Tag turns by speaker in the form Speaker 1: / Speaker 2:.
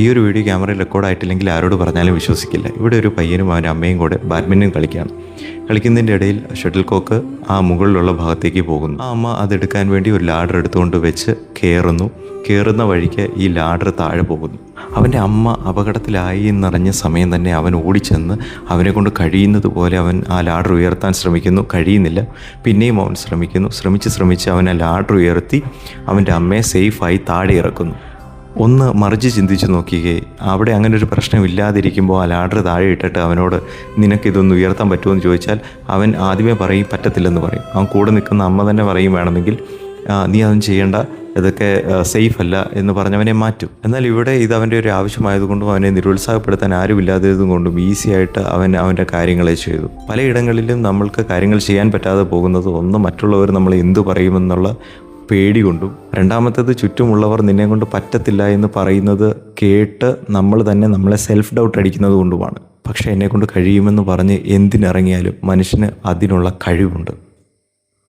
Speaker 1: ഈ ഒരു വീഡിയോ ക്യാമറയിൽ റെക്കോർഡായിട്ടില്ലെങ്കിൽ ആരോട് പറഞ്ഞാലും വിശ്വസിക്കില്ല. ഇവിടെ ഒരു പയ്യനും അവൻ്റെ അമ്മയും കൂടെ ബാഡ്മിൻ്റൺ കളിക്കുകയാണ്. കളിക്കുന്നതിൻ്റെ ഇടയിൽ ഷട്ടിൽ കോക്ക് ആ മുകളിലുള്ള ഭാഗത്തേക്ക് പോകുന്നു. ആ അമ്മ അതെടുക്കാൻ വേണ്ടി ഒരു ലാഡർ എടുത്തുകൊണ്ട് വെച്ച് കയറുന്ന വഴിക്ക് ഈ ലാഡർ താഴെ പോകുന്നു. അവൻ്റെ അമ്മ അപകടത്തിലായി എന്നറിഞ്ഞ സമയം തന്നെ അവൻ ഓടിച്ചെന്ന് അവനെ കൊണ്ട് കഴിയുന്നത് പോലെ അവൻ ആ ലാഡർ ഉയർത്താൻ ശ്രമിക്കുന്നു. കഴിയുന്നില്ല. പിന്നെയും അവൻ ശ്രമിച്ച് അവൻ ആ ലാഡർ ഉയർത്തി അവൻ്റെ അമ്മയെ സേഫായി താഴെ ഇറക്കുന്നു. ഒന്ന് മറിച്ച് ചിന്തിച്ച് നോക്കിയേ, അവിടെ അങ്ങനെ ഒരു പ്രശ്നമില്ലാതിരിക്കുമ്പോൾ ആ ലാഡർ താഴെ ഇട്ടിട്ട് അവനോട് നിനക്കിതൊന്ന് ഉയർത്താൻ പറ്റുമോ എന്ന് ചോദിച്ചാൽ അവൻ ആദ്യമേ പറയും പറ്റത്തില്ലെന്ന് പറയും. അവൻ കൂടെ നിൽക്കുന്ന അമ്മ തന്നെ പറയും വേണമെങ്കിൽ നീ അതൊന്നും ചെയ്യേണ്ട, ഇതൊക്കെ സേഫ് അല്ല എന്ന് പറഞ്ഞവനെ മാറ്റും. എന്നാൽ ഇവിടെ ഇത് അവൻ്റെ ഒരു ആവശ്യമായതുകൊണ്ടും അവനെ നിരുത്സാഹപ്പെടുത്താൻ ആരുമില്ലാത്തതും കൊണ്ടും ഈസിയായിട്ട് അവൻ്റെ കാര്യങ്ങളെ ചെയ്തു. പലയിടങ്ങളിലും നമ്മൾക്ക് കാര്യങ്ങൾ ചെയ്യാൻ പറ്റാതെ പോകുന്നത് ഒന്ന് മറ്റുള്ളവർ നമ്മൾ എന്തു പറയുമെന്നുള്ള പേടി കൊണ്ടും, രണ്ടാമത്തേത് ചുറ്റുമുള്ളവർ നിന്നെ കൊണ്ട് പറ്റത്തില്ല എന്ന് പറയുന്നത് കേട്ട് നമ്മൾ തന്നെ നമ്മളെ സെൽഫ് ഡൗട്ട് അടിക്കുന്നത് കൊണ്ടുമാണ്. പക്ഷേ എന്നെക്കൊണ്ട് കഴിയുമെന്ന് പറഞ്ഞ് എന്തിനിറങ്ങിയാലും മനുഷ്യന് അതിനുള്ള കഴിവുണ്ട്.